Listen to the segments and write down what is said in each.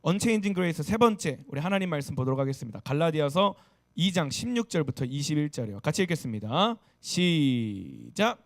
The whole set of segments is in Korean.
언체인징 그레이스 세 번째 우리 하나님 말씀 보도록 하겠습니다. 갈라디아서 2장 16절부터 21절이요. 같이 읽겠습니다. 시작.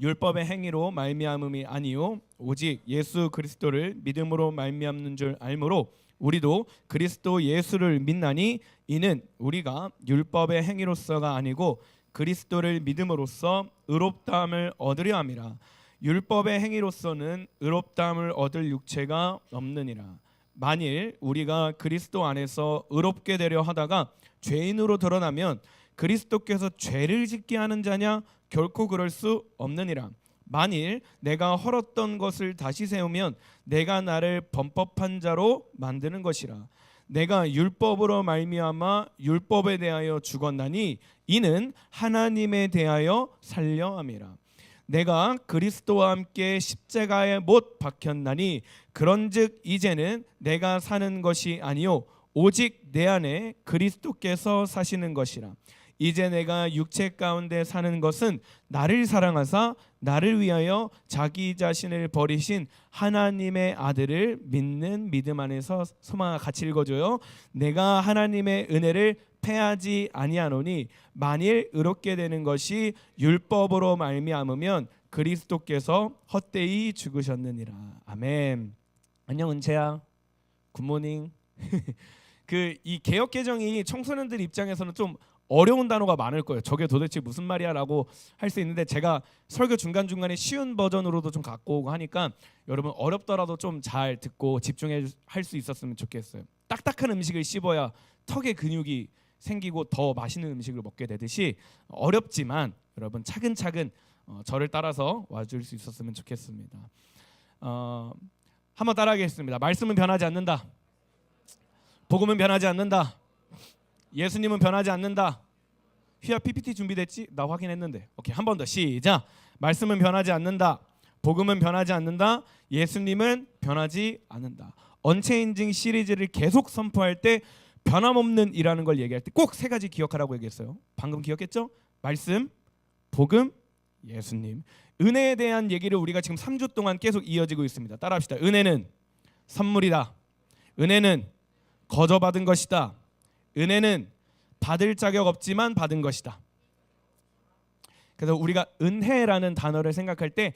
율법의 행위로 말미암음이 아니요 오직 예수 그리스도를 믿음으로 말미암는 줄 알므로 우리도 그리스도 예수를 믿나니 이는 우리가 율법의 행위로서가 아니고 그리스도를 믿음으로써 의롭다함을 얻으려 함이라. 율법의 행위로서는 의롭다함을 얻을 육체가 없느니라. 만일 우리가 그리스도 안에서 의롭게 되려 하다가 죄인으로 드러나면 그리스도께서 죄를 짓게 하는 자냐? 결코 그럴 수 없느니라. 만일 내가 헐었던 것을 다시 세우면 내가 나를 범법한 자로 만드는 것이라. 내가 율법으로 말미암아 율법에 대하여 죽었나니 이는 하나님에 대하여 살려 함이라. 내가 그리스도와 함께 십자가에 못 박혔나니 그런즉 이제는 내가 사는 것이 아니요 오직 내 안에 그리스도께서 사시는 것이라. 이제 내가 육체 가운데 사는 것은 나를 사랑하사 나를 위하여 자기 자신을 버리신 하나님의 아들을 믿는 믿음 안에서 소망아 같이 읽어줘요. 내가 하나님의 은혜를 패하지 아니하노니 만일 의롭게 되는 것이 율법으로 말미암으면 그리스도께서 헛되이 죽으셨느니라. 아멘. 안녕 은채야. 굿모닝. 이 개역 개정이 청소년들 입장에서는 좀 어려운 단어가 많을 거예요. 저게 도대체 무슨 말이야라고 할 수 있는데 제가 설교 중간중간에 쉬운 버전으로도 좀 갖고 오고 하니까 여러분 어렵더라도 좀 잘 듣고 집중해 할 수 있었으면 좋겠어요. 딱딱한 음식을 씹어야 턱에 근육이 생기고 더 맛있는 음식을 먹게 되듯이 어렵지만 여러분 차근차근 저를 따라서 와줄 수 있었으면 좋겠습니다. 한번 따라하겠습니다. 말씀은 변하지 않는다. 복음은 변하지 않는다. 예수님은 변하지 않는다. 휘야 PPT 준비됐지? 나 확인했는데. 오케이, 한 번 더 시작. 말씀은 변하지 않는다. 복음은 변하지 않는다. 예수님은 변하지 않는다. 언체인징 시리즈를 계속 선포할 때 변함없는 이라는 걸 얘기할 때 꼭 세 가지 기억하라고 얘기했어요. 방금 기억했죠? 말씀, 복음, 예수님. 은혜에 대한 얘기를 우리가 지금 3주 동안 계속 이어지고 있습니다. 따라합시다. 은혜는 선물이다. 은혜는 거저받은 것이다. 은혜는 받을 자격 없지만 받은 것이다. 그래서 우리가 은혜라는 단어를 생각할 때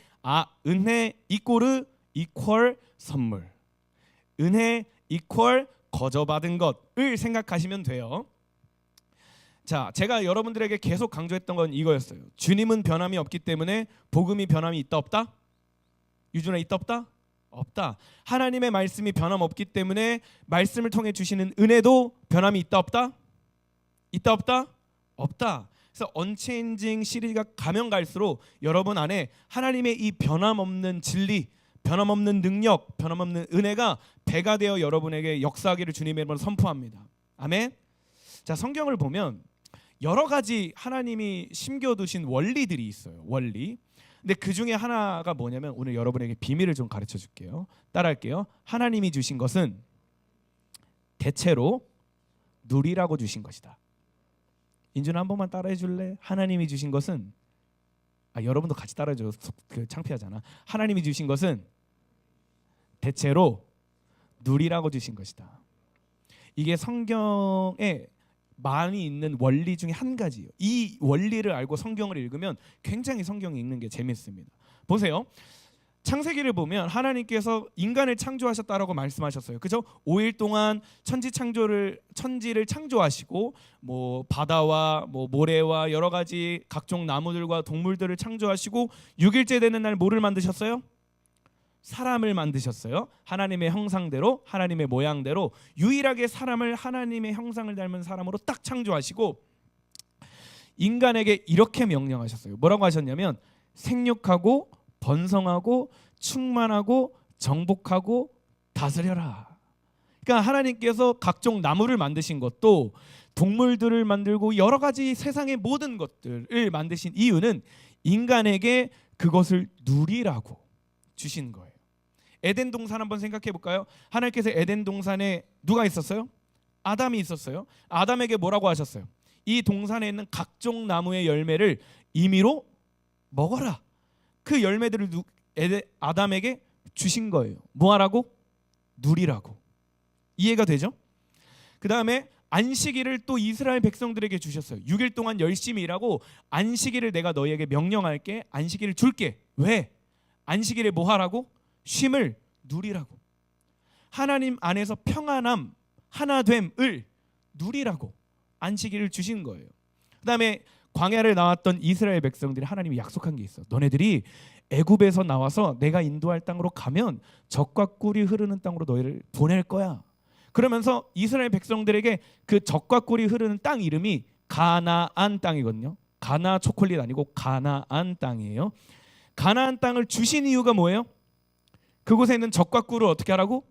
은혜 이꼬르 이퀄 선물, 은혜 이퀄 거저받은 것을 생각하시면 돼요. 자, 제가 여러분들에게 계속 강조했던 건 이거였어요. 주님은 변함이 없기 때문에 복음이 변함이 있다 없다? 유준아 있다 없다? 없다. 하나님의 말씀이 변함없기 때문에 말씀을 통해 주시는 은혜도 변함이 있다 없다? 있다 없다? 없다. 그래서 언체인징 시리즈가 가면 갈수록 여러분 안에 하나님의 이 변함없는 진리, 변함없는 능력, 변함없는 은혜가 배가 되어 여러분에게 역사하기를 주님의 이름으로 선포합니다. 아멘. 자, 성경을 보면 여러 가지 하나님이 심겨두신 원리들이 있어요. 원리. 근데 그 중에 하나가 뭐냐면 오늘 여러분에게 비밀을 좀 가르쳐 줄게요. 따라할게요. 하나님이 주신 것은 대체로 누리라고 주신 것이다. 인준아 한 번만 따라해 줄래? 하나님이 주신 것은 여러분도 같이 따라해 줘. 창피하잖아. 하나님이 주신 것은 대체로 누리라고 주신 것이다. 이게 성경에 많이 있는 원리 중에 한 가지예요. 이 원리를 알고 성경을 읽으면 굉장히 성경을 읽는 게 재밌습니다. 보세요. 창세기를 보면 하나님께서 인간을 창조하셨다라고 말씀하셨어요. 그죠? 5일 동안 천지를 창조하시고 바다와 모래와 여러 가지 각종 나무들과 동물들을 창조하시고 6일째 되는 날 뭐를 만드셨어요? 사람을 만드셨어요. 하나님의 형상대로, 하나님의 모양대로 유일하게 사람을 하나님의 형상을 닮은 사람으로 딱 창조하시고 인간에게 이렇게 명령하셨어요. 뭐라고 하셨냐면 생육하고 번성하고 충만하고 정복하고 다스려라. 그러니까 하나님께서 각종 나무를 만드신 것도 동물들을 만들고 여러 가지 세상의 모든 것들을 만드신 이유는 인간에게 그것을 누리라고 주신 거예요. 에덴 동산 한번 생각해 볼까요? 하나님께서 에덴 동산에 누가 있었어요? 아담이 있었어요. 아담에게 뭐라고 하셨어요? 이 동산에 있는 각종 나무의 열매를 임의로 먹어라. 그 열매들을 아담에게 주신 거예요. 뭐 하라고? 누리라고. 이해가 되죠? 그 다음에 안식일을 또 이스라엘 백성들에게 주셨어요. 6일 동안 열심히 일하고 안식일을 내가 너희에게 명령할게. 안식일을 줄게. 왜? 안식일에 뭐 하라고? 쉼을 누리라고. 하나님 안에서 평안함, 하나됨을 누리라고 안식일을 주신 거예요. 그 다음에 광야를 나왔던 이스라엘 백성들이 하나님이 약속한 게 있어. 너네들이 애굽에서 나와서 내가 인도할 땅으로 가면 젖과 꿀이 흐르는 땅으로 너희를 보낼 거야. 그러면서 이스라엘 백성들에게 그 젖과 꿀이 흐르는 땅 이름이 가나안 땅이거든요. 가나 초콜릿 아니고 가나안 땅이에요. 가나안 땅을 주신 이유가 뭐예요? 그곳에 있는 젖과 꿀을 어떻게 하라고?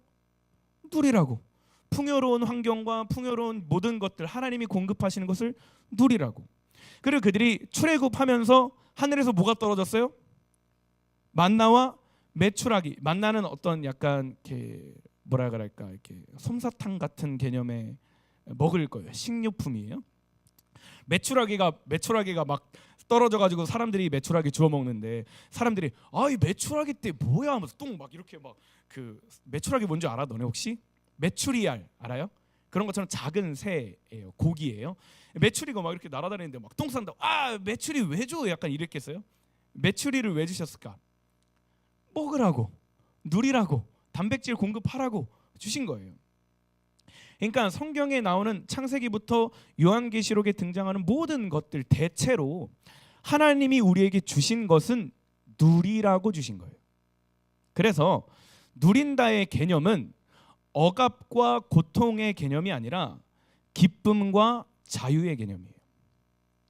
누리라고. 풍요로운 환경과 풍요로운 모든 것들, 하나님이 공급하시는 것을 누리라고. 그리고 그들이 출애굽하면서 하늘에서 뭐가 떨어졌어요? 만나와 메추라기. 만나는 어떤 약간 이렇게 뭐라 그럴까, 이렇게 솜사탕 같은 개념의 먹을 거예요. 식료품이에요. 메추라기가 막 떨어져 가지고 사람들이 메추라기 주워 먹는데 사람들이 이 메추라기 때 뭐야 하면서 똥 막 이렇게 막 그 메추라기 뭔지 알아? 너네 혹시? 메추리알 알아요? 그런 것처럼 작은 새예요. 고기예요. 메추리가 막 이렇게 날아다니는데 막 똥 싼다. 메추리 왜 줘? 약간 이랬겠어요? 메추리를 왜 주셨을까? 먹으라고, 누리라고, 단백질 공급하라고 주신 거예요. 그러니까 성경에 나오는 창세기부터 요한계시록에 등장하는 모든 것들 대체로 하나님이 우리에게 주신 것은 누리라고 주신 거예요. 그래서 누린다의 개념은 억압과 고통의 개념이 아니라 기쁨과 자유의 개념이에요.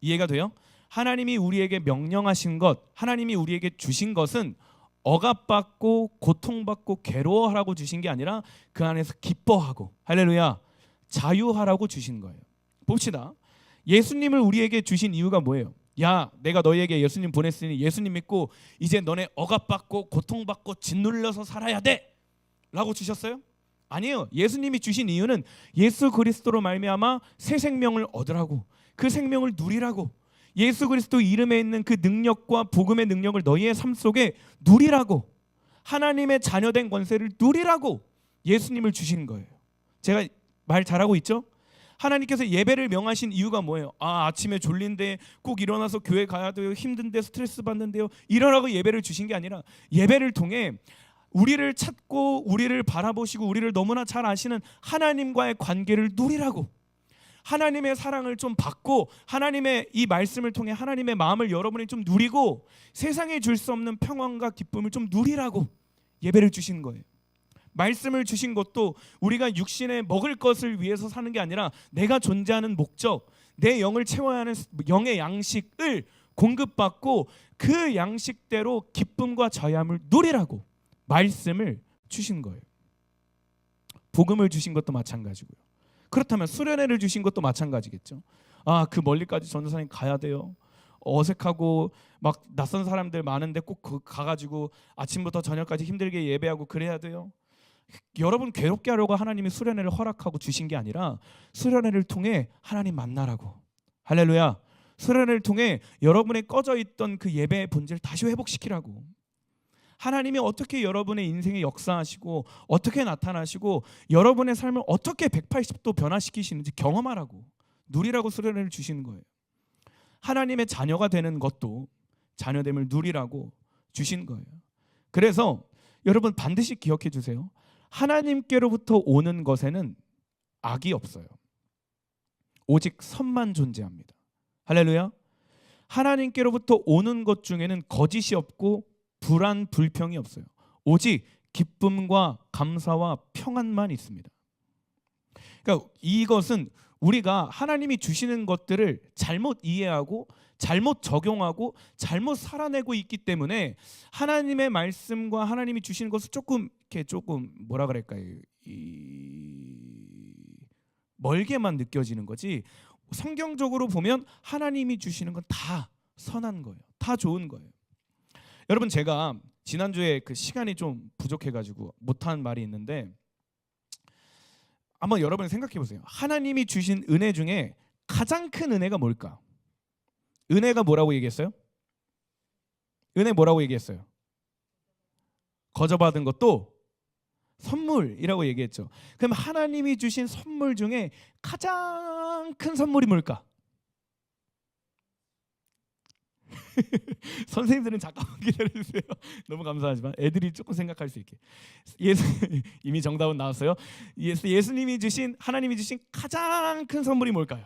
이해가 돼요? 하나님이 우리에게 명령하신 것, 하나님이 우리에게 주신 것은 억압받고 고통받고 괴로워하라고 주신 게 아니라 그 안에서 기뻐하고, 할렐루야, 자유하라고 주신 거예요. 봅시다. 예수님을 우리에게 주신 이유가 뭐예요? 야, 내가 너희에게 예수님 보냈으니 예수님 믿고 이제 너네 억압받고 고통받고 짓눌려서 살아야 돼 라고 주셨어요? 아니에요. 예수님이 주신 이유는 예수 그리스도로 말미암아 새 생명을 얻으라고, 그 생명을 누리라고, 예수 그리스도 이름에 있는 그 능력과 복음의 능력을 너희의 삶 속에 누리라고, 하나님의 자녀된 권세를 누리라고 예수님을 주신 거예요. 제가 말 잘하고 있죠? 하나님께서 예배를 명하신 이유가 뭐예요? 아침에 졸린데 꼭 일어나서 교회 가야 돼요. 힘든데 스트레스 받는데요. 이러라고 예배를 주신 게 아니라 예배를 통해 우리를 찾고 우리를 바라보시고 우리를 너무나 잘 아시는 하나님과의 관계를 누리라고, 하나님의 사랑을 좀 받고 하나님의 이 말씀을 통해 하나님의 마음을 여러분이 좀 누리고 세상에 줄 수 없는 평안과 기쁨을 좀 누리라고 예배를 주신 거예요. 말씀을 주신 것도 우리가 육신에 먹을 것을 위해서 사는 게 아니라 내가 존재하는 목적, 내 영을 채워야 하는 영의 양식을 공급받고 그 양식대로 기쁨과 자유함을 누리라고 말씀을 주신 거예요. 복음을 주신 것도 마찬가지고요. 그렇다면 수련회를 주신 것도 마찬가지겠죠. 그 멀리까지 전도사님 가야 돼요. 어색하고 막 낯선 사람들 많은데 꼭 가가지고 아침부터 저녁까지 힘들게 예배하고 그래야 돼요. 여러분 괴롭게 하려고 하나님이 수련회를 허락하고 주신 게 아니라 수련회를 통해 하나님 만나라고, 할렐루야, 수련회를 통해 여러분의 꺼져 있던 그 예배의 본질을 다시 회복시키라고, 하나님이 어떻게 여러분의 인생에 역사하시고 어떻게 나타나시고 여러분의 삶을 어떻게 180도 변화시키시는지 경험하라고, 누리라고 수련회를 주시는 거예요. 하나님의 자녀가 되는 것도 자녀됨을 누리라고 주신 거예요. 그래서 여러분 반드시 기억해 주세요. 하나님께로부터 오는 것에는 악이 없어요. 오직 선만 존재합니다. 할렐루야. 하나님께로부터 오는 것 중에는 거짓이 없고 불안, 불평이 없어요. 오직 기쁨과 감사와 평안만 있습니다. 그러니까 이것은 우리가 하나님이 주시는 것들을 잘못 이해하고 잘못 적용하고 잘못 살아내고 있기 때문에 하나님의 말씀과 하나님이 주시는 것을 조금 뭐라 그럴까요? 멀게만 느껴지는 거지. 성경적으로 보면 하나님이 주시는 건 다 선한 거예요. 다 좋은 거예요. 여러분, 제가 지난주에 그 시간이 좀 부족해가지고 못한 말이 있는데 한번 여러분이 생각해 보세요. 하나님이 주신 은혜 중에 가장 큰 은혜가 뭘까? 은혜가 뭐라고 얘기했어요? 은혜 뭐라고 얘기했어요? 거저받은 것도 선물이라고 얘기했죠. 그럼 하나님이 주신 선물 중에 가장 큰 선물이 뭘까? 선생님들은 잠깐만 기다려주세요. 너무 감사하지만 애들이 조금 생각할 수 있게. 이미 정답은 나왔어요. 예수님이 주신, 하나님이 주신 가장 큰 선물이 뭘까요?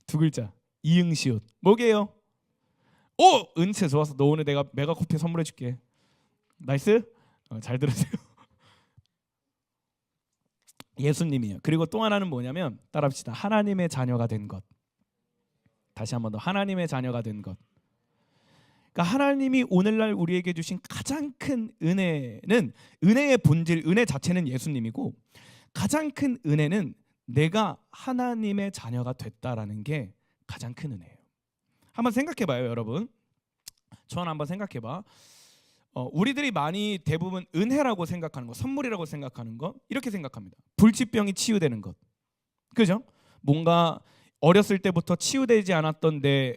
두 글자, 이응시옷. 뭐게요? 오! 은채 좋았어. 너 오늘 내가 메가커피 선물해 줄게. 나이스? 잘 들으세요. 예수님이요. 그리고 또 하나는 뭐냐면, 따라합시다. 하나님의 자녀가 된 것. 다시 한 번 더. 하나님의 자녀가 된 것. 그러니까 하나님이 오늘날 우리에게 주신 가장 큰 은혜는, 은혜의 본질, 은혜 자체는 예수님이고, 가장 큰 은혜는 내가 하나님의 자녀가 됐다라는 게 가장 큰 은혜예요. 한번 생각해봐요, 여러분. 저는 한번 생각해봐. 우리들이 많이 대부분 은혜라고 생각하는 거, 선물이라고 생각하는 거, 이렇게 생각합니다. 불치병이 치유되는 것, 그죠? 뭔가 어렸을 때부터 치유되지 않았던 내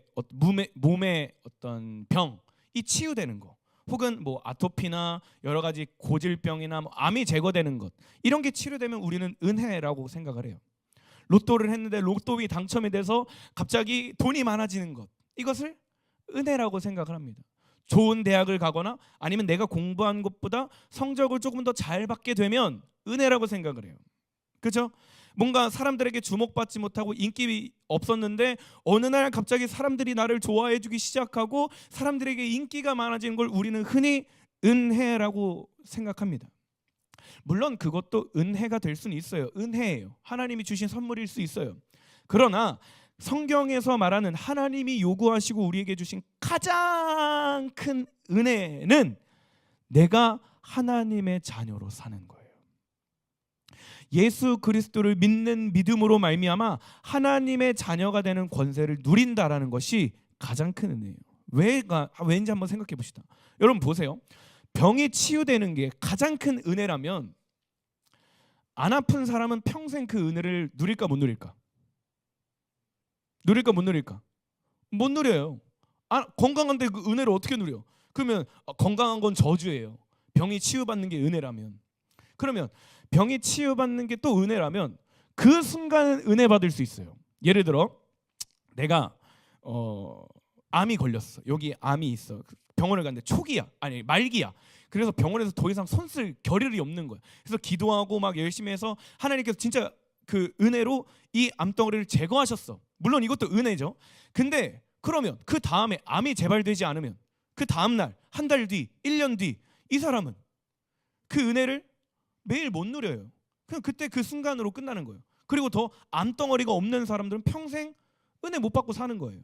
몸의 어떤 병이 치유되는 거, 혹은 뭐 아토피나 여러 가지 고질병이나 뭐 암이 제거되는 것, 이런 게 치료되면 우리는 은혜라고 생각을 해요. 로또를 했는데 로또이 당첨이 돼서 갑자기 돈이 많아지는 것, 이것을 은혜라고 생각을 합니다. 좋은 대학을 가거나 아니면 내가 공부한 것보다 성적을 조금 더 잘 받게 되면 은혜라고 생각을 해요. 그렇죠? 뭔가 사람들에게 주목받지 못하고 인기 없었는데 어느 날 갑자기 사람들이 나를 좋아해 주기 시작하고 사람들에게 인기가 많아지는 걸 우리는 흔히 은혜라고 생각합니다. 물론 그것도 은혜가 될 수는 있어요. 은혜예요. 하나님이 주신 선물일 수 있어요. 그러나 성경에서 말하는 하나님이 요구하시고 우리에게 주신 가장 큰 은혜는 내가 하나님의 자녀로 사는 거예요. 예수 그리스도를 믿는 믿음으로 말미암아 하나님의 자녀가 되는 권세를 누린다라는 것이 가장 큰 은혜예요. 왜인지 한번 생각해 봅시다. 여러분 보세요. 병이 치유되는 게 가장 큰 은혜라면 안 아픈 사람은 평생 그 은혜를 누릴까 못 누릴까? 누릴까 못 누릴까? 못 누려요. 건강한데 그 은혜를 어떻게 누려? 그러면 건강한 건 저주예요. 병이 치유받는 게 은혜라면. 그러면 병이 치유받는 게 또 은혜라면 그 순간은 은혜 받을 수 있어요. 예를 들어 내가 암이 걸렸어. 여기 암이 있어. 병원을 갔는데 초기야. 아니 말기야. 그래서 병원에서 더 이상 손 쓸 겨를이 없는 거야. 그래서 기도하고 막 열심히 해서 하나님께서 진짜 그 은혜로 이 암덩어리를 제거하셨어. 물론 이것도 은혜죠. 근데 그러면 그 다음에 암이 재발되지 않으면 그 다음 날, 한 달 뒤, 1년 뒤 이 사람은 그 은혜를 매일 못 누려요. 그냥 그때 그 순간으로 끝나는 거예요. 그리고 더 암덩어리가 없는 사람들은 평생 은혜 못 받고 사는 거예요.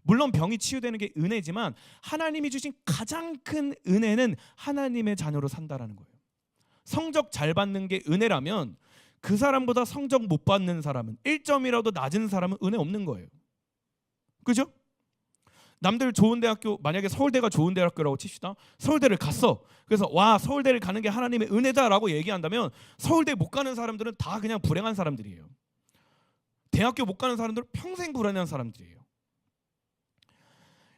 물론 병이 치유되는 게 은혜지만 하나님이 주신 가장 큰 은혜는 하나님의 자녀로 산다라는 거예요. 성적 잘 받는 게 은혜라면 그 사람보다 성적 못 받는 사람은 1점이라도 낮은 사람은 은혜 없는 거예요. 그죠? 남들 좋은 대학교, 만약에 서울대가 좋은 대학교라고 칩시다. 서울대를 갔어. 그래서 와, 서울대를 가는 게 하나님의 은혜다라고 얘기한다면 서울대 못 가는 사람들은 다 그냥 불행한 사람들이에요. 대학교 못 가는 사람들은 평생 불행한 사람들이에요.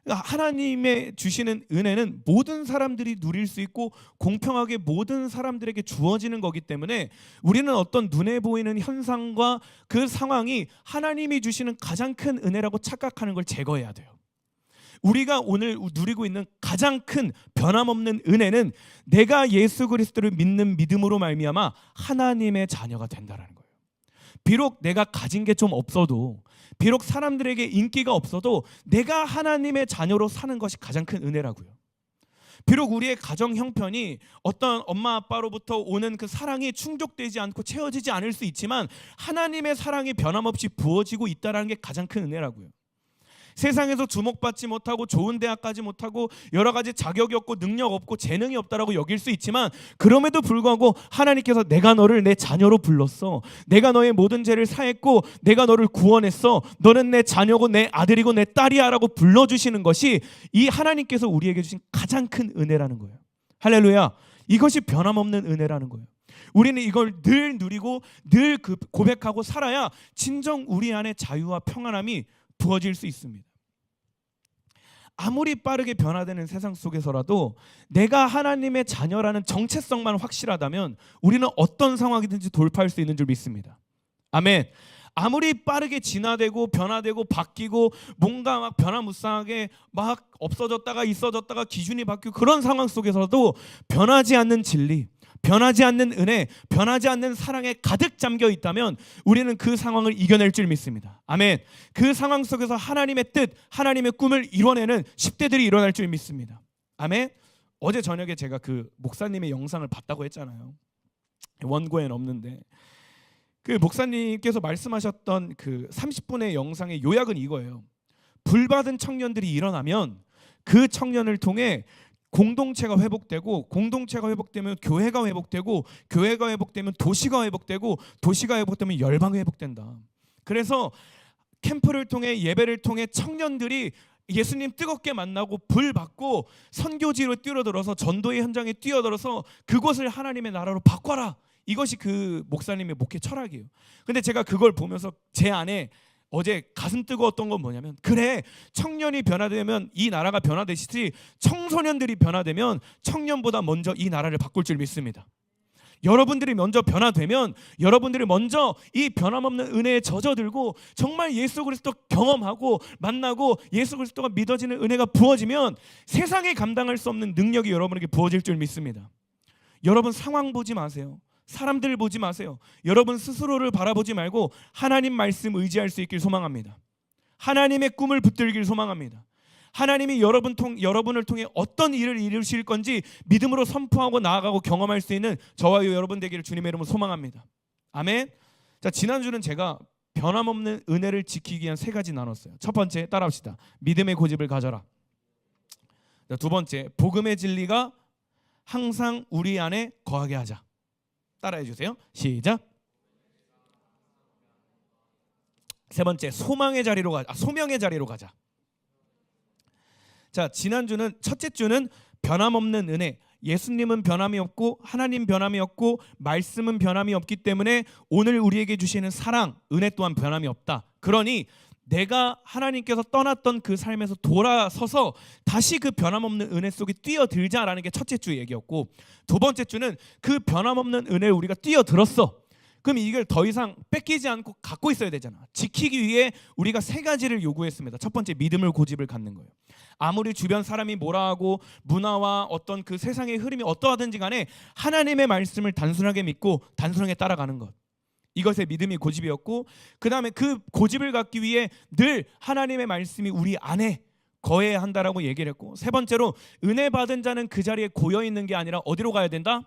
그러니까 하나님의 주시는 은혜는 모든 사람들이 누릴 수 있고 공평하게 모든 사람들에게 주어지는 거기 때문에 우리는 어떤 눈에 보이는 현상과 그 상황이 하나님이 주시는 가장 큰 은혜라고 착각하는 걸 제거해야 돼요. 우리가 오늘 누리고 있는 가장 큰 변함없는 은혜는 내가 예수 그리스도를 믿는 믿음으로 말미암아 하나님의 자녀가 된다라는 거예요. 비록 내가 가진 게 좀 없어도, 비록 사람들에게 인기가 없어도 내가 하나님의 자녀로 사는 것이 가장 큰 은혜라고요. 비록 우리의 가정 형편이 어떤 엄마 아빠로부터 오는 그 사랑이 충족되지 않고 채워지지 않을 수 있지만 하나님의 사랑이 변함없이 부어지고 있다는 게 가장 큰 은혜라고요. 세상에서 주목받지 못하고 좋은 대학 가지 못하고 여러 가지 자격이 없고 능력 없고 재능이 없다라고 여길 수 있지만 그럼에도 불구하고 하나님께서 내가 너를 내 자녀로 불렀어. 내가 너의 모든 죄를 사했고 내가 너를 구원했어. 너는 내 자녀고 내 아들이고 내 딸이야 라고 불러주시는 것이 이 하나님께서 우리에게 주신 가장 큰 은혜라는 거예요. 할렐루야. 이것이 변함없는 은혜라는 거예요. 우리는 이걸 늘 누리고 늘 고백하고 살아야 진정 우리 안에 자유와 평안함이 부어질 수 있습니다. 아무리 빠르게 변화되는 세상 속에서라도 내가 하나님의 자녀라는 정체성만 확실하다면 우리는 어떤 상황이든지 돌파할 수 있는 줄 믿습니다. 아멘. 아무리 빠르게 진화되고 변화되고 바뀌고 뭔가 막 변화무쌍하게 막 없어졌다가 있어졌다가 기준이 바뀌고 그런 상황 속에서도 변하지 않는 진리, 변하지 않는 은혜, 변하지 않는 사랑에 가득 잠겨 있다면 우리는 그 상황을 이겨낼 줄 믿습니다. 아멘. 그 상황 속에서 하나님의 뜻, 하나님의 꿈을 이뤄내는 10대들이 일어날 줄 믿습니다. 아멘. 어제 저녁에 제가 그 목사님의 영상을 봤다고 했잖아요. 원고에는 없는데 그 목사님께서 말씀하셨던 그 30분의 영상의 요약은 이거예요. 불받은 청년들이 일어나면 그 청년을 통해 공동체가 회복되고, 공동체가 회복되면 교회가 회복되고, 교회가 회복되면 도시가 회복되고, 도시가 회복되면 열방이 회복된다. 그래서 캠프를 통해, 예배를 통해 청년들이 예수님 뜨겁게 만나고 불 받고 선교지로 뛰어들어서 전도의 현장에 뛰어들어서 그곳을 하나님의 나라로 바꿔라. 이것이 그 목사님의 목회 철학이에요. 근데 제가 그걸 보면서 제 안에 어제 가슴 뜨거웠던 건 뭐냐면, 그래, 청년이 변화되면 이 나라가 변화되시지 청소년들이 변화되면 청년보다 먼저 이 나라를 바꿀 줄 믿습니다. 여러분들이 먼저 변화되면 여러분들이 먼저 이 변함없는 은혜에 젖어들고 정말 예수 그리스도 경험하고 만나고 예수 그리스도가 믿어지는 은혜가 부어지면 세상에 감당할 수 없는 능력이 여러분에게 부어질 줄 믿습니다. 여러분 상황 보지 마세요. 사람들 보지 마세요. 여러분 스스로를 바라보지 말고 하나님 말씀 의지할 수 있길 소망합니다. 하나님의 꿈을 붙들길 소망합니다. 하나님이 여러분을 통해 어떤 일을 이루실 건지 믿음으로 선포하고 나아가고 경험할 수 있는 저와 여러분 되기를 주님의 이름으로 소망합니다. 아멘. 자, 지난주는 제가 변함없는 은혜를 지키기 위한 3가지 나눴어요. 첫 번째, 따라합시다. 믿음의 고집을 가져라. 자, 두 번째, 복음의 진리가 항상 우리 안에 거하게 하자. 따라해 주세요. 시작. 세 번째, 소명의 자리로 가자. 자, 지난주는 첫째 주는 변함없는 은혜. 예수님은 변함이 없고 하나님 변함이 없고 말씀은 변함이 없기 때문에 오늘 우리에게 주시는 사랑, 은혜 또한 변함이 없다. 그러니 내가 하나님께서 떠났던 그 삶에서 돌아서서 다시 그 변함없는 은혜 속에 뛰어들자라는 게 첫째 주 얘기였고, 두 번째 주는 그 변함없는 은혜를 우리가 뛰어들었어. 그럼 이걸 더 이상 뺏기지 않고 갖고 있어야 되잖아. 지키기 위해 우리가 3가지를 요구했습니다. 첫 번째, 믿음을 고집을 갖는 거예요. 아무리 주변 사람이 뭐라 하고 문화와 어떤 그 세상의 흐름이 어떠하든지 간에 하나님의 말씀을 단순하게 믿고 단순하게 따라가는 것, 이것의 믿음이 고집이었고, 그 다음에 그 고집을 갖기 위해 늘 하나님의 말씀이 우리 안에 거해야 한다라고 얘기를 했고, 세 번째로 은혜 받은 자는 그 자리에 고여있는 게 아니라 어디로 가야 된다?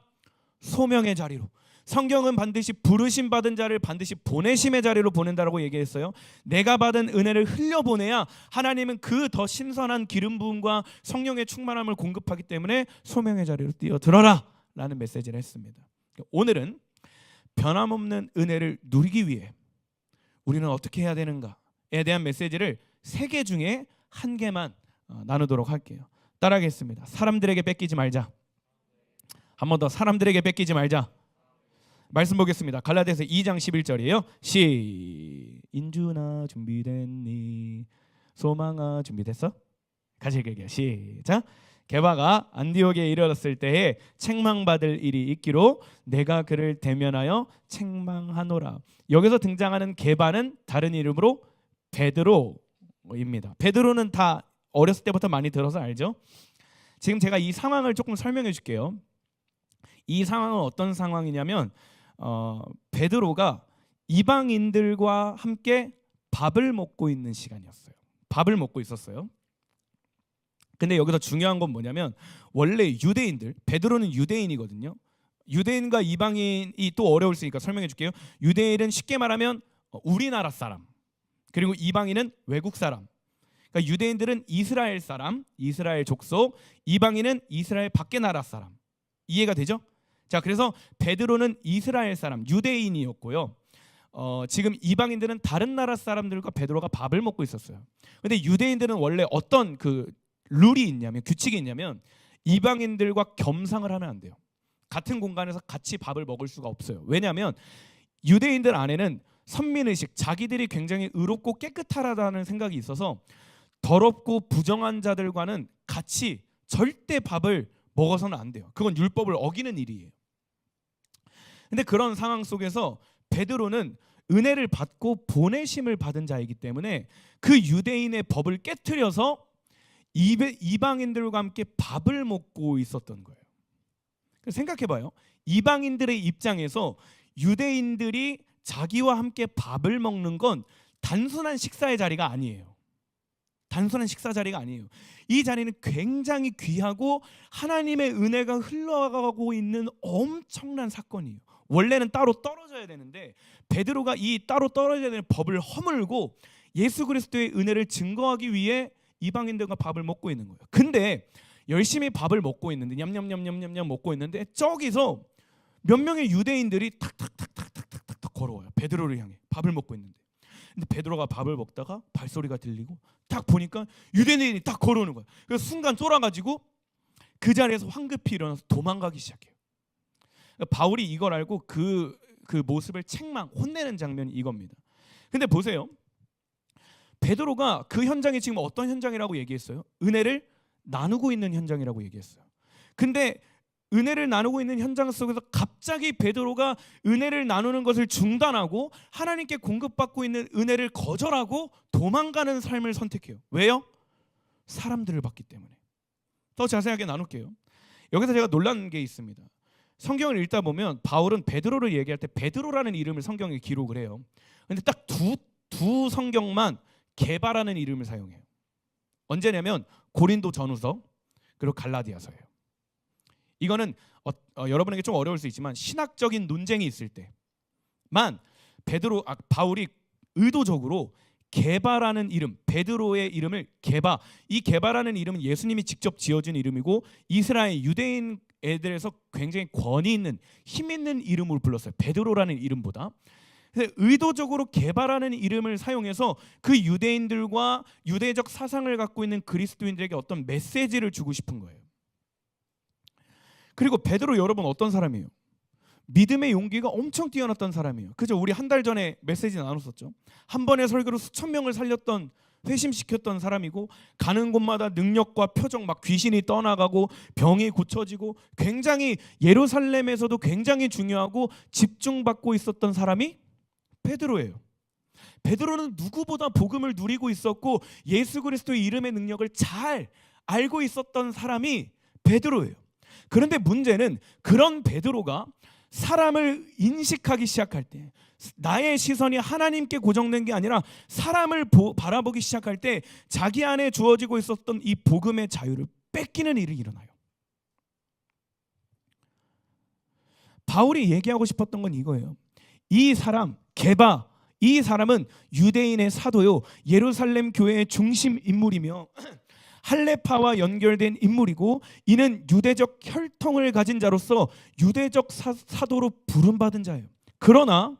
소명의 자리로. 성경은 반드시 부르심 받은 자를 반드시 보내심의 자리로 보낸다라고 얘기했어요. 내가 받은 은혜를 흘려보내야 하나님은 그 더 신선한 기름 부음과 성령의 충만함을 공급하기 때문에 소명의 자리로 뛰어들어라 라는 메시지를 했습니다. 오늘은 변함없는 은혜를 누리기 위해 우리는 어떻게 해야 되는가에 대한 메시지를 3개 중에 1개만 나누도록 할게요. 따라하겠습니다. 사람들에게 뺏기지 말자. 한 번 더, 사람들에게 뺏기지 말자. 말씀 보겠습니다. 갈라디아서 2장 11절이에요. 인주나 준비됐니? 소망아 준비됐어? 같이 얘기해요. 시작. 게바가 안디옥에 이르렀을 때에 책망받을 일이 있기로 내가 그를 대면하여 책망하노라. 여기서 등장하는 게바는 다른 이름으로 베드로입니다. 베드로는 다 어렸을 때부터 많이 들어서 알죠? 지금 제가 이 상황을 조금 설명해 줄게요. 이 상황은 어떤 상황이냐면 베드로가 이방인들과 함께 밥을 먹고 있는 시간이었어요. 밥을 먹고 있었어요. 근데 여기서 중요한 건 뭐냐면, 원래 유대인들, 베드로는 유대인이거든요. 유대인과 이방인이 또 어려울 수 있으니까 설명해 줄게요. 유대인은 쉽게 말하면 우리나라 사람, 그리고 이방인은 외국 사람. 그러니까 유대인들은 이스라엘 사람, 이스라엘 족속, 이방인은 이스라엘 밖의 나라 사람. 이해가 되죠? 자, 그래서 베드로는 이스라엘 사람, 유대인이었고요. 지금 이방인들은 다른 나라 사람들과 베드로가 밥을 먹고 있었어요. 근데 유대인들은 원래 어떤 그 룰이 있냐면, 규칙이 있냐면, 이방인들과 겸상을 하면 안 돼요. 같은 공간에서 같이 밥을 먹을 수가 없어요. 왜냐하면 유대인들 안에는 선민의식, 자기들이 굉장히 의롭고 깨끗하다는 생각이 있어서 더럽고 부정한 자들과는 같이 절대 밥을 먹어서는 안 돼요. 그건 율법을 어기는 일이에요. 근데 그런 상황 속에서 베드로는 은혜를 받고 보내심을 받은 자이기 때문에 그 유대인의 법을 깨트려서 이방인들과 함께 밥을 먹고 있었던 거예요. 생각해봐요. 이방인들의 입장에서 유대인들이 자기와 함께 밥을 먹는 건 단순한 식사의 자리가 아니에요. 단순한 식사 자리가 아니에요. 이 자리는 굉장히 귀하고 하나님의 은혜가 흘러가고 있는 엄청난 사건이에요. 원래는 따로 떨어져야 되는데 베드로가 이 따로 떨어져야 되는 법을 허물고 예수 그리스도의 은혜를 증거하기 위해 이방인들과 밥을 먹고 있는 거예요. 근데 열심히 밥을 먹고 있는데 냠냠냠냠냠 먹고 있는데 저기서 몇 명의 유대인들이 탁탁탁탁탁탁탁 걸어와요. 베드로를 향해 밥을 먹고 있는데. 근데 베드로가 밥을 먹다가 발소리가 들리고 딱 보니까 유대인이 딱 걸어오는 거예요. 그래서 순간 쫄아가지고 그 자리에서 황급히 일어나서 도망가기 시작해요. 바울이 이걸 알고 그 모습을 혼내는 장면이 이겁니다. 근데 보세요. 베드로가 그 현장이 지금 어떤 현장이라고 얘기했어요? 은혜를 나누고 있는 현장이라고 얘기했어요. 근데 은혜를 나누고 있는 현장 속에서 갑자기 베드로가 은혜를 나누는 것을 중단하고 하나님께 공급받고 있는 은혜를 거절하고 도망가는 삶을 선택해요. 왜요? 사람들을 봤기 때문에. 더 자세하게 나눌게요. 여기서 제가 놀란 게 있습니다. 성경을 읽다 보면 바울은 베드로를 얘기할 때 베드로라는 이름을 성경에 기록을 해요. 근데 딱 두 성경만 게바라는 이름을 사용해요. 언제냐면 고린도 전후서 그리고 갈라디아서예요. 이거는 여러분에게 좀 어려울 수 있지만 신학적인 논쟁이 있을 때만 바울이 의도적으로 게바라는 이름, 베드로의 이름을 게바, 이 게바라는 이름은 예수님이 직접 지어준 이름이고 이스라엘 유대인 애들에서 굉장히 권위 있는 힘 있는 이름으로 불렀어요. 베드로라는 이름보다. 그래서 의도적으로 게바라는 이름을 사용해서 그 유대인들과 유대적 사상을 갖고 있는 그리스도인들에게 어떤 메시지를 주고 싶은 거예요. 그리고 베드로 여러분 어떤 사람이에요? 믿음의 용기가 엄청 뛰어났던 사람이에요. 그죠? 우리 한 달 전에 메시지 나눴었죠. 한 번의 설교로 수천 명을 살렸던 회심시켰던 사람이고 가는 곳마다 능력과 표적 막 귀신이 떠나가고 병이 고쳐지고 굉장히 예루살렘에서도 굉장히 중요하고 집중받고 있었던 사람이 베드로예요. 베드로는 누구보다 복음을 누리고 있었고 예수 그리스도의 이름의 능력을 잘 알고 있었던 사람이 베드로예요. 그런데 문제는 그런 베드로가 사람을 인식하기 시작할 때 나의 시선이 하나님께 고정된 게 아니라 사람을 바라보기 시작할 때 자기 안에 주어지고 있었던 이 복음의 자유를 뺏기는 일이 일어나요. 바울이 얘기하고 싶었던 건 이거예요. 이 사람 게바, 이 사람은 유대인의 사도요, 예루살렘 교회의 중심 인물이며 할레파와 연결된 인물이고 이는 유대적 혈통을 가진 자로서 유대적 사도로 부름받은 자예요. 그러나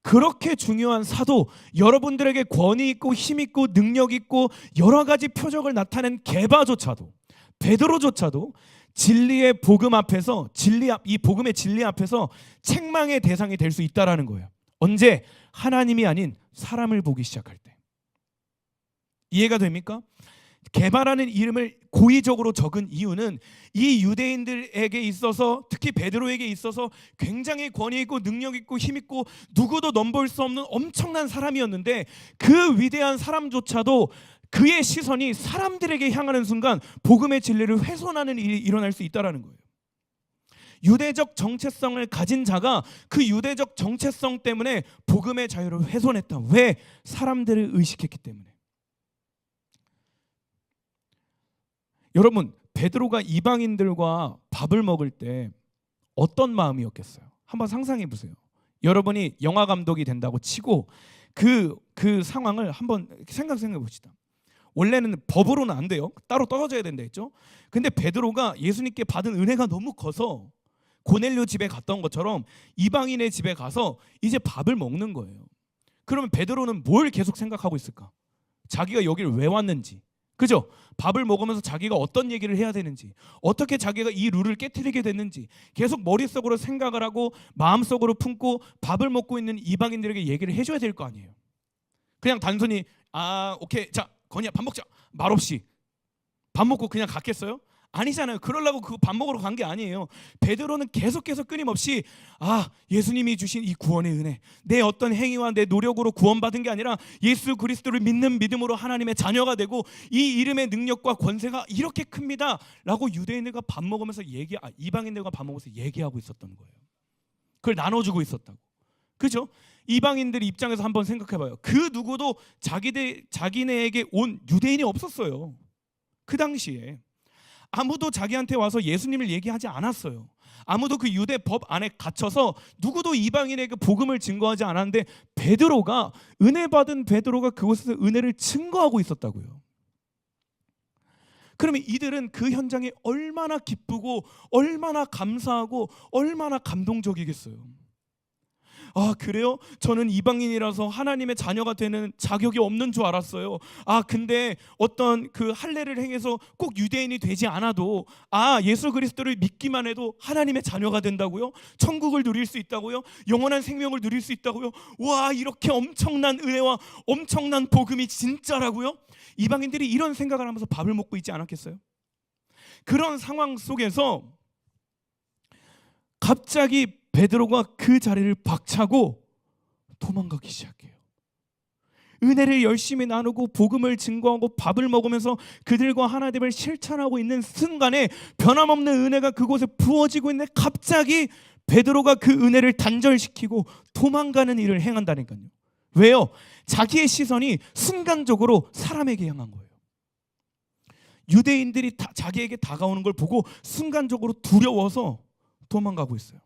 그렇게 중요한 사도, 여러분들에게 권위 있고 힘 있고 능력 있고 여러 가지 표적을 나타낸 게바조차도, 베드로조차도 진리의 복음 앞에서 이 복음의 진리 앞에서 책망의 대상이 될 수 있다라는 거예요. 언제? 하나님이 아닌 사람을 보기 시작할 때. 이해가 됩니까? 게바라는 이름을 고의적으로 적은 이유는 이 유대인들에게 있어서 특히 베드로에게 있어서 굉장히 권위 있고 능력 있고 힘 있고 누구도 넘볼 수 없는 엄청난 사람이었는데 그 위대한 사람조차도 그의 시선이 사람들에게 향하는 순간 복음의 진리를 훼손하는 일이 일어날 수 있다는 거예요. 유대적 정체성을 가진 자가 그 유대적 정체성 때문에 복음의 자유를 훼손했다. 왜? 사람들을 의식했기 때문에. 여러분, 베드로가 이방인들과 밥을 먹을 때 어떤 마음이었겠어요? 한번 상상해 보세요. 여러분이 영화 감독이 된다고 치고 그 상황을 한번 생각해 봅시다. 원래는 법으로는 안 돼요. 따로 떨어져야 된다 했죠. 근데 베드로가 예수님께 받은 은혜가 너무 커서 고넬료 집에 갔던 것처럼 이방인의 집에 가서 이제 밥을 먹는 거예요. 그러면 베드로는 뭘 계속 생각하고 있을까? 자기가 여기를 왜 왔는지, 그죠? 밥을 먹으면서 자기가 어떤 얘기를 해야 되는지, 어떻게 자기가 이 룰을 깨트리게 됐는지 계속 머릿속으로 생각을 하고 마음속으로 품고 밥을 먹고 있는 이방인들에게 얘기를 해줘야 될 거 아니에요. 그냥 단순히 오케이, 자 건이야 밥 먹자 말없이 밥 먹고 그냥 갔겠어요? 아니잖아요. 그러려고 그 밥 먹으러 간 게 아니에요. 베드로는 계속해서 끊임없이 예수님이 주신 이 구원의 은혜, 내 어떤 행위와 내 노력으로 구원받은 게 아니라 예수 그리스도를 믿는 믿음으로 하나님의 자녀가 되고 이 이름의 능력과 권세가 이렇게 큽니다 라고 유대인들과 밥 먹으면서 이방인들과 밥 먹으면서 얘기하고 있었던 거예요. 그걸 나눠주고 있었다고. 그죠? 이방인들 입장에서 한번 생각해봐요. 그 누구도 자기네에게 온 유대인이 없었어요. 그 당시에 아무도 자기한테 와서 예수님을 얘기하지 않았어요. 아무도 그 유대 법 안에 갇혀서 누구도 이방인에게 복음을 증거하지 않았는데 은혜 받은 베드로가 그곳에서 은혜를 증거하고 있었다고요. 그러면 이들은 그 현장이 얼마나 기쁘고 얼마나 감사하고 얼마나 감동적이겠어요. 그래요? 저는 이방인이라서 하나님의 자녀가 되는 자격이 없는 줄 알았어요. 근데 어떤 그 할례를 행해서 꼭 유대인이 되지 않아도 예수 그리스도를 믿기만 해도 하나님의 자녀가 된다고요? 천국을 누릴 수 있다고요? 영원한 생명을 누릴 수 있다고요? 와, 이렇게 엄청난 은혜와 엄청난 복음이 진짜라고요? 이방인들이 이런 생각을 하면서 밥을 먹고 있지 않았겠어요? 그런 상황 속에서 갑자기 베드로가 그 자리를 박차고 도망가기 시작해요. 은혜를 열심히 나누고 복음을 증거하고 밥을 먹으면서 그들과 하나님을 실천하고 있는 순간에 변함없는 은혜가 그곳에 부어지고 있는데 갑자기 베드로가 그 은혜를 단절시키고 도망가는 일을 행한다니까요. 왜요? 자기의 시선이 순간적으로 사람에게 향한 거예요. 유대인들이 자기에게 다가오는 걸 보고 순간적으로 두려워서 도망가고 있어요.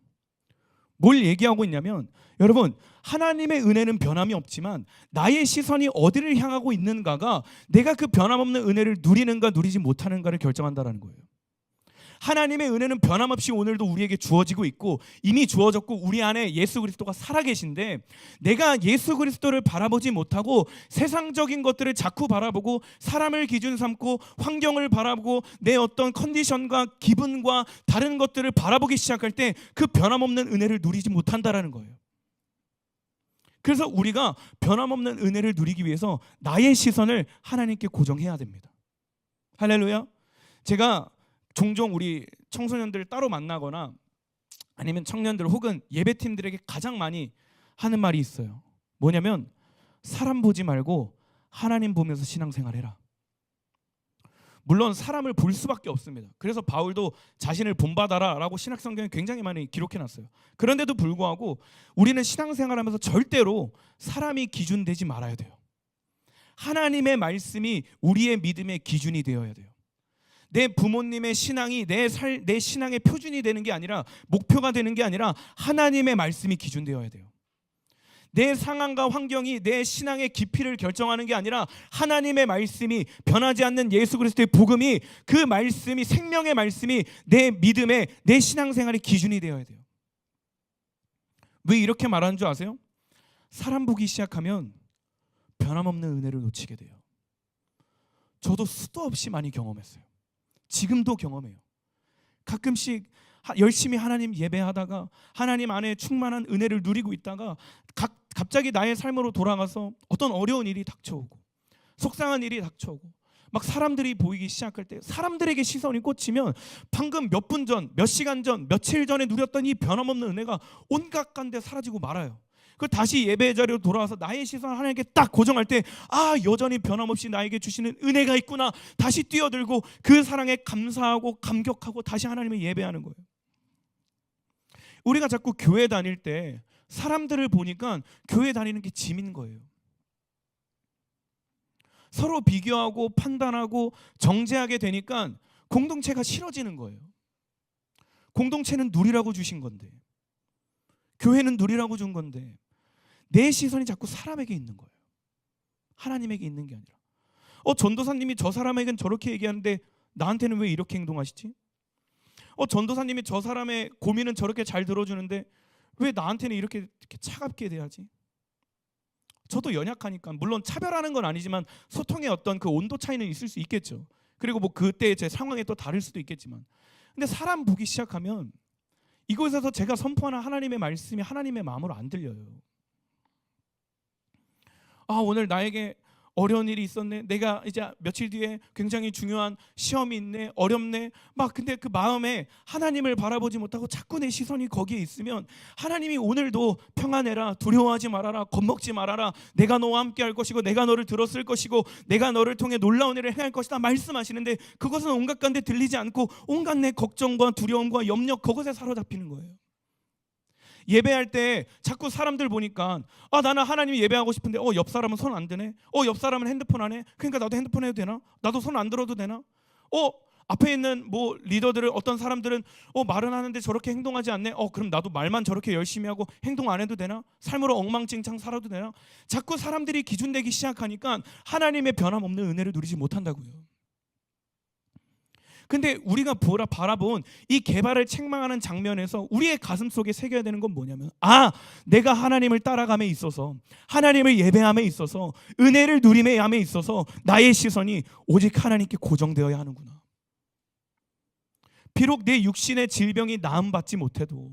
뭘 얘기하고 있냐면, 여러분, 하나님의 은혜는 변함이 없지만 나의 시선이 어디를 향하고 있는가가 내가 그 변함없는 은혜를 누리는가 누리지 못하는가를 결정한다는 거예요. 하나님의 은혜는 변함없이 오늘도 우리에게 주어지고 있고 이미 주어졌고 우리 안에 예수 그리스도가 살아계신데, 내가 예수 그리스도를 바라보지 못하고 세상적인 것들을 자꾸 바라보고 사람을 기준 삼고 환경을 바라보고 내 어떤 컨디션과 기분과 다른 것들을 바라보기 시작할 때 그 변함없는 은혜를 누리지 못한다라는 거예요. 그래서 우리가 변함없는 은혜를 누리기 위해서 나의 시선을 하나님께 고정해야 됩니다. 할렐루야. 제가 종종 우리 청소년들 따로 만나거나 아니면 청년들 혹은 예배팀들에게 가장 많이 하는 말이 있어요. 뭐냐면, 사람 보지 말고 하나님 보면서 신앙생활해라. 물론 사람을 볼 수밖에 없습니다. 그래서 바울도 자신을 본받아라 라고 신약성경에 굉장히 많이 기록해놨어요. 그런데도 불구하고 우리는 신앙생활하면서 절대로 사람이 기준되지 말아야 돼요. 하나님의 말씀이 우리의 믿음의 기준이 되어야 돼요. 내 부모님의 신앙이 내 신앙의 표준이 되는 게 아니라, 목표가 되는 게 아니라 하나님의 말씀이 기준되어야 돼요. 내 상황과 환경이 내 신앙의 깊이를 결정하는 게 아니라 하나님의 말씀이, 변하지 않는 예수 그리스도의 복음이, 그 말씀이, 생명의 말씀이 내 믿음의, 내 신앙생활의 기준이 되어야 돼요. 왜 이렇게 말하는 줄 아세요? 사람 보기 시작하면 변함없는 은혜를 놓치게 돼요. 저도 수도 없이 많이 경험했어요. 지금도 경험해요. 가끔씩 열심히 하나님 예배하다가 하나님 안에 충만한 은혜를 누리고 있다가 갑자기 나의 삶으로 돌아가서 어떤 어려운 일이 닥쳐오고 속상한 일이 닥쳐오고 막 사람들이 보이기 시작할 때, 사람들에게 시선이 꽂히면 방금 몇 분 전, 몇 시간 전, 며칠 전에 누렸던 이 변함없는 은혜가 온갖 간데 사라지고 말아요. 그 다시 예배의 자리로 돌아와서 나의 시선을 하나님께 딱 고정할 때, 여전히 변함없이 나에게 주시는 은혜가 있구나. 다시 뛰어들고 그 사랑에 감사하고 감격하고 다시 하나님을 예배하는 거예요. 우리가 자꾸 교회 다닐 때 사람들을 보니까 교회 다니는 게 짐인 거예요. 서로 비교하고 판단하고 정죄하게 되니까 공동체가 싫어지는 거예요. 공동체는 누리라고 주신 건데, 교회는 누리라고 준 건데 내 시선이 자꾸 사람에게 있는 거예요. 하나님에게 있는 게 아니라. 전도사님이 저 사람에겐 저렇게 얘기하는데 나한테는 왜 이렇게 행동하시지? 전도사님이 저 사람의 고민은 저렇게 잘 들어주는데 왜 나한테는 이렇게 차갑게 대하지? 저도 연약하니까, 물론 차별하는 건 아니지만 소통의 어떤 그 온도 차이는 있을 수 있겠죠. 그리고 뭐 그때 제 상황에 또 다를 수도 있겠지만, 근데 사람 보기 시작하면 이곳에서 제가 선포하는 하나님의 말씀이 하나님의 마음으로 안 들려요. 오늘 나에게 어려운 일이 있었네. 내가 이제 며칠 뒤에 굉장히 중요한 시험이 있네. 어렵네. 막 근데 그 마음에 하나님을 바라보지 못하고 자꾸 내 시선이 거기에 있으면 하나님이 오늘도 평안해라, 두려워하지 말아라, 겁먹지 말아라, 내가 너와 함께 할 것이고 내가 너를 들었을 것이고 내가 너를 통해 놀라운 일을 행할 것이다 말씀하시는데 그것은 온갖 가운데 들리지 않고 온갖 내 걱정과 두려움과 염려 그것에 사로잡히는 거예요. 예배할 때 자꾸 사람들 보니까 나는 하나님 예배하고 싶은데 옆 사람은 손 안 드네. 옆 사람은 핸드폰 안 해. 그러니까 나도 핸드폰 해도 되나? 나도 손 안 들어도 되나? 앞에 있는 뭐 리더들을 어떤 사람들은 말은 하는데 저렇게 행동하지 않네. 그럼 나도 말만 저렇게 열심히 하고 행동 안 해도 되나? 삶으로 엉망진창 살아도 되나? 자꾸 사람들이 기준 되기 시작하니까 하나님의 변함없는 은혜를 누리지 못한다고요. 근데 우리가 바라본 이 개발을 책망하는 장면에서 우리의 가슴 속에 새겨야 되는 건 뭐냐면 내가 하나님을 따라감에 있어서 하나님을 예배함에 있어서 은혜를 누림에 함에 있어서 나의 시선이 오직 하나님께 고정되어야 하는구나. 비록 내 육신의 질병이 나음받지 못해도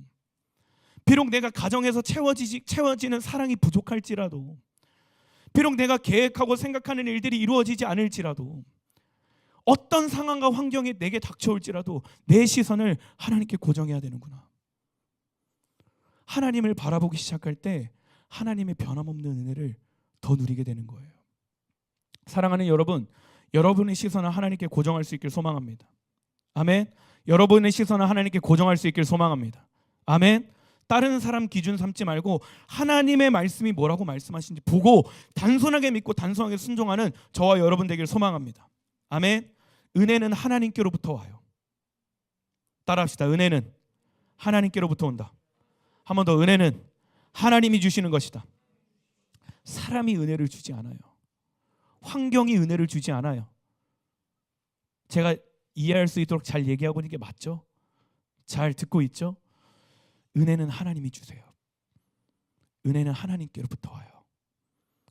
비록 내가 가정에서 채워지는 사랑이 부족할지라도 비록 내가 계획하고 생각하는 일들이 이루어지지 않을지라도 어떤 상황과 환경이 내게 닥쳐올지라도 내 시선을 하나님께 고정해야 되는구나. 하나님을 바라보기 시작할 때 하나님의 변함없는 은혜를 더 누리게 되는 거예요. 사랑하는 여러분, 여러분의 시선을 하나님께 고정할 수 있길 소망합니다. 아멘. 여러분의 시선을 하나님께 고정할 수 있길 소망합니다. 아멘. 다른 사람 기준 삼지 말고 하나님의 말씀이 뭐라고 말씀하신지 보고 단순하게 믿고 단순하게 순종하는 저와 여러분 되길 소망합니다. 아멘. 은혜는 하나님께로부터 와요. 따라합시다. 은혜는 하나님께로부터 온다. 한 번 더. 은혜는 하나님이 주시는 것이다. 사람이 은혜를 주지 않아요. 환경이 은혜를 주지 않아요. 제가 이해할 수 있도록 잘 얘기하고 있는 게 맞죠? 잘 듣고 있죠? 은혜는 하나님이 주세요. 은혜는 하나님께로부터 와요.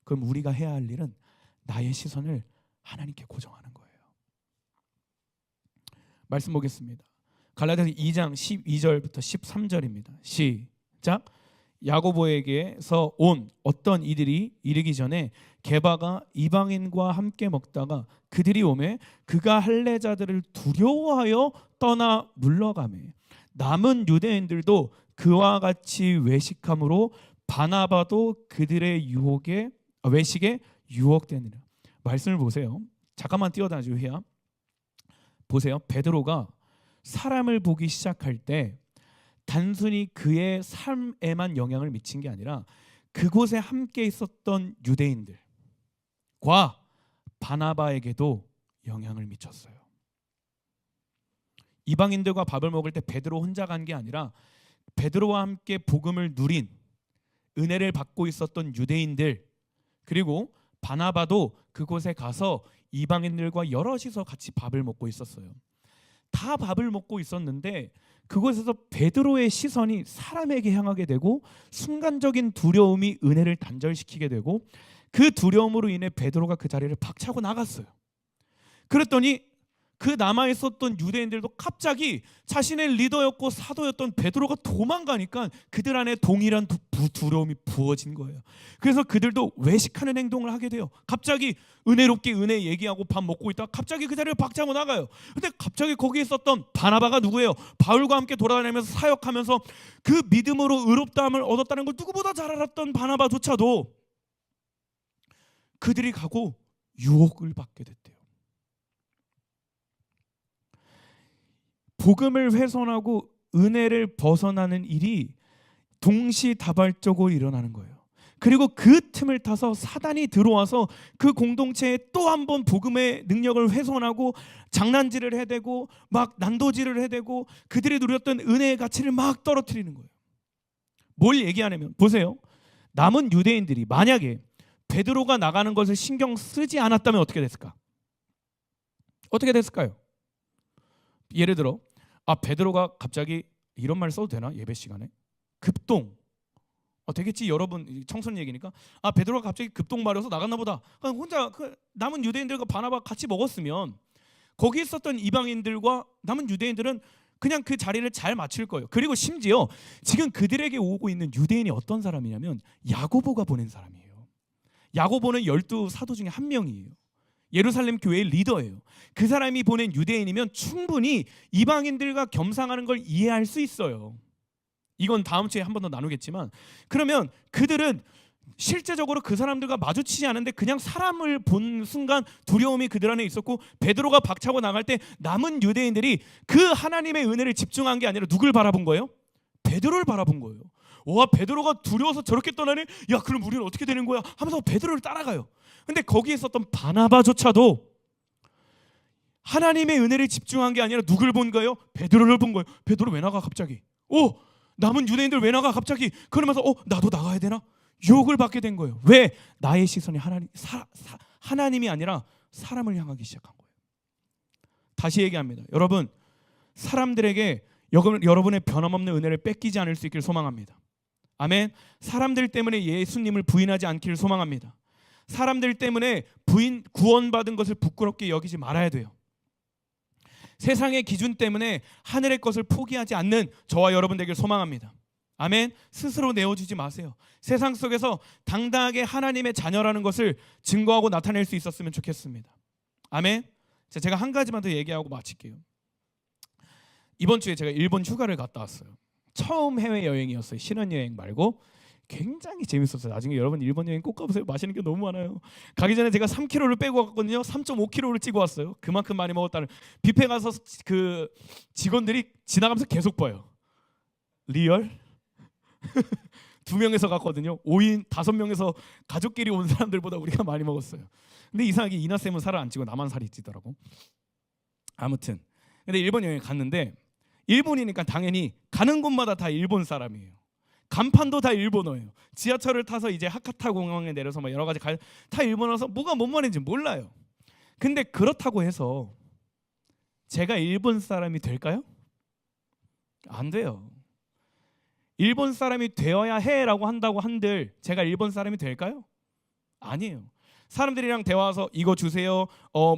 그럼 우리가 해야 할 일은 나의 시선을 하나님께 고정하는 거예요. 말씀 보겠습니다. 갈라디아서 2장 12절부터 13절입니다. 시작. 야고보에게서 온 어떤 이들이 이르기 전에 게바가 이방인과 함께 먹다가 그들이 오매 그가 할례자들을 두려워하여 떠나 물러가매 남은 유대인들도 그와 같이 외식함으로 바나바도 그들의 외식에 유혹되느라. 말씀을 보세요. 잠깐만 띄워다주세요. 보세요. 베드로가 사람을 보기 시작할 때 단순히 그의 삶에만 영향을 미친 게 아니라 그곳에 함께 있었던 유대인들과 바나바에게도 영향을 미쳤어요. 이방인들과 밥을 먹을 때 베드로 혼자 간 게 아니라 베드로와 함께 복음을 누린 은혜를 받고 있었던 유대인들 그리고 바나바도 그곳에 가서 이방인들과 여럿이서 같이 밥을 먹고 있었어요. 다 밥을 먹고 있었는데 그곳에서 베드로의 시선이 사람에게 향하게 되고 순간적인 두려움이 은혜를 단절시키게 되고 그 두려움으로 인해 베드로가 그 자리를 박차고 나갔어요. 그랬더니 그 남아있었던 유대인들도 갑자기 자신의 리더였고 사도였던 베드로가 도망가니까 그들 안에 동일한 두려움이 부어진 거예요. 그래서 그들도 외식하는 행동을 하게 돼요. 갑자기 은혜롭게 은혜 얘기하고 밥 먹고 있다가 갑자기 그 자리를 박차고 나가요. 근데 갑자기 거기에 있었던 바나바가 누구예요? 바울과 함께 돌아다니면서 사역하면서 그 믿음으로 의롭다함을 얻었다는 걸 누구보다 잘 알았던 바나바조차도 그들이 가고 유혹을 받게 됐대요. 복음을 훼손하고 은혜를 벗어나는 일이 동시다발적으로 일어나는 거예요. 그리고 그 틈을 타서 사단이 들어와서 그 공동체에 또 한 번 복음의 능력을 훼손하고 장난질을 해대고 막 난도질을 해대고 그들이 누렸던 은혜의 가치를 막 떨어뜨리는 거예요. 뭘 얘기하냐면 보세요. 남은 유대인들이 만약에 베드로가 나가는 것을 신경 쓰지 않았다면 어떻게 됐을까? 어떻게 됐을까요? 예를 들어 베드로가 갑자기 이런 말 써도 되나? 예배 시간에 급동 되겠지. 여러분 청소년 얘기니까 베드로가 갑자기 급동 마려서 나갔나 보다. 혼자 남은 유대인들과 바나바 같이 먹었으면 거기 있었던 이방인들과 남은 유대인들은 그냥 그 자리를 잘 맞출 거예요. 그리고 심지어 지금 그들에게 오고 있는 유대인이 어떤 사람이냐면 야고보가 보낸 사람이에요. 야고보는 12 사도 중에 한 명이에요. 예루살렘 교회의 리더예요. 그 사람이 보낸 유대인이면 충분히 이방인들과 겸상하는 걸 이해할 수 있어요. 이건 다음 주에 한 번 더 나누겠지만, 그러면 그들은 실제적으로 그 사람들과 마주치지 않은데 그냥 사람을 본 순간 두려움이 그들 안에 있었고, 베드로가 박차고 나갈 때 남은 유대인들이 그 하나님의 은혜를 집중한 게 아니라 누굴 바라본 거예요? 베드로를 바라본 거예요. 와, 베드로가 두려워서 저렇게 떠나네? 야, 그럼 우리는 어떻게 되는 거야? 하면서 베드로를 따라가요. 근데 거기에 있었던 바나바조차도 하나님의 은혜를 집중한 게 아니라 누굴 본 거예요? 베드로를 본 거예요. 베드로 왜 나가 갑자기? 남은 유대인들 왜 나가 갑자기? 그러면서 나도 나가야 되나? 유혹을 받게 된 거예요. 왜? 나의 시선이 하나님이 아니라 사람을 향하기 시작한 거예요. 다시 얘기합니다. 여러분, 사람들에게 여러분의 변함없는 은혜를 뺏기지 않을 수 있길 소망합니다. 아멘. 사람들 때문에 예수님을 부인하지 않기를 소망합니다. 사람들 때문에 구원받은 것을 부끄럽게 여기지 말아야 돼요. 세상의 기준 때문에 하늘의 것을 포기하지 않는 저와 여러분 되길 소망합니다. 아멘. 스스로 내어주지 마세요. 세상 속에서 당당하게 하나님의 자녀라는 것을 증거하고 나타낼 수 있었으면 좋겠습니다. 아멘. 제가 한 가지만 더 얘기하고 마칠게요. 이번 주에 제가 일본 휴가를 갔다 왔어요. 처음 해외여행이었어요. 신혼여행 말고. 굉장히 재밌었어요. 나중에 여러분 일본 여행 꼭 가보세요. 맛있는 게 너무 많아요. 가기 전에 제가 3kg를 빼고 왔거든요. 3.5kg를 찌고 왔어요. 그만큼 많이 먹었다는. 뷔페 가서 그 직원들이 지나가면서 계속 봐요. 리얼? 2명에서 갔거든요. 5인 5명에서 가족끼리 온 사람들보다 우리가 많이 먹었어요. 근데 이상하게 이나쌤은 살을 안 찌고 나만 살이 찌더라고. 아무튼 근데 일본 여행 갔는데, 일본이니까 당연히 가는 곳마다 다 일본 사람이에요. 간판도 다 일본어예요. 지하철을 타서 이제 하카타 공항에 내려서 막 여러 가지 다 일본어라서 뭐가 뭔 말인지 몰라요. 근데 그렇다고 해서 제가 일본 사람이 될까요? 안 돼요. 일본 사람이 되어야 해라고 한다고 한들 제가 일본 사람이 될까요? 아니에요. 사람들이랑 대화해서 이거 주세요,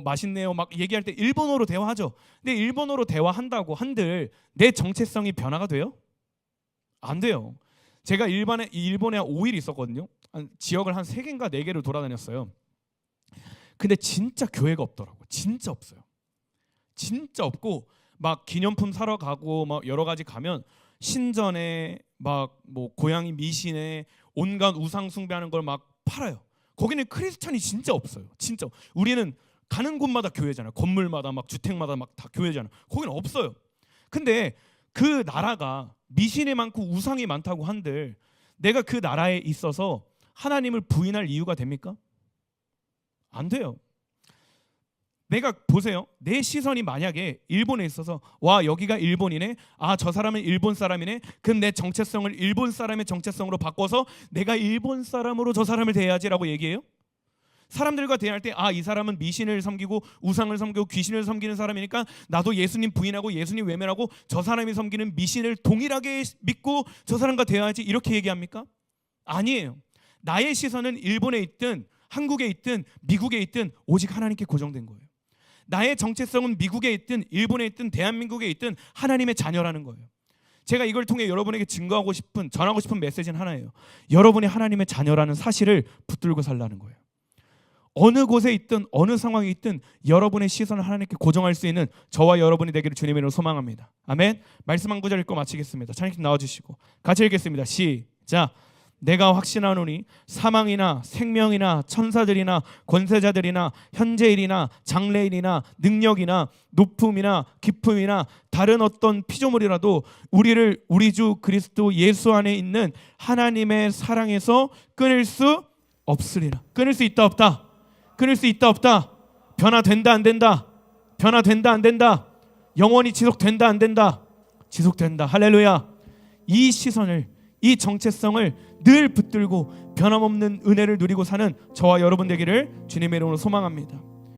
맛있네요 막 얘기할 때 일본어로 대화하죠. 근데 일본어로 대화한다고 한들 내 정체성이 변화가 돼요? 안 돼요. 제가 일본에 한 5일 있었거든요. 지역을 한 3개인가 4개를 돌아다녔어요. 근데 진짜 교회가 없더라고요. 진짜 없어요. 진짜 없고, 막 기념품 사러 가고 막 여러 가지 가면 신전에 막 뭐 고양이 미신에 온갖 우상 숭배하는 걸 막 팔아요. 거기는 크리스찬이 진짜 없어요. 진짜. 우리는 가는 곳마다 교회잖아요. 건물마다 막 주택마다 막 다 교회잖아요. 거기는 없어요. 근데 그 나라가 미신이 많고 우상이 많다고 한들 내가 그 나라에 있어서 하나님을 부인할 이유가 됩니까? 안 돼요. 내가 보세요. 내 시선이 만약에 일본에 있어서 와, 여기가 일본이네. 아, 저 사람은 일본 사람이네. 그럼 내 정체성을 일본 사람의 정체성으로 바꿔서 내가 일본 사람으로 저 사람을 대해야지라고 얘기해요? 사람들과 대할 때 이 사람은 미신을 섬기고 우상을 섬기고 귀신을 섬기는 사람이니까 나도 예수님 부인하고 예수님 외면하고 저 사람이 섬기는 미신을 동일하게 믿고 저 사람과 대화하지, 이렇게 얘기합니까? 아니에요. 나의 시선은 일본에 있든 한국에 있든 미국에 있든 오직 하나님께 고정된 거예요. 나의 정체성은 미국에 있든 일본에 있든 대한민국에 있든 하나님의 자녀라는 거예요. 제가 이걸 통해 여러분에게 전하고 싶은 메시지는 하나예요. 여러분이 하나님의 자녀라는 사실을 붙들고 살라는 거예요. 어느 곳에 있든 어느 상황에 있든 여러분의 시선을 하나님께 고정할 수 있는 저와 여러분이 되기를 주님의 이름으로 소망합니다. 아멘. 말씀 한 구절 읽고 마치겠습니다. 찬양팀 나와주시고 같이 읽겠습니다. 시작. 내가 확신하노니 사망이나 생명이나 천사들이나 권세자들이나 현재일이나 장래일이나 능력이나 높음이나 깊음이나 다른 어떤 피조물이라도 우리를 우리 주 그리스도 예수 안에 있는 하나님의 사랑에서 끊을 수 없으리라. 끊을 수 있다 없다? 끊을 수 있다 없다? 변화된다 안 된다? 변화된다 안 된다? 영원히 지속된다 안 된다? 지속된다. 할렐루야. 이 시선을, 이 정체성을 늘 붙들고 변함없는 은혜를 누리고 사는 저와 여러분 되기를 주님의 이름으로 소망합니다.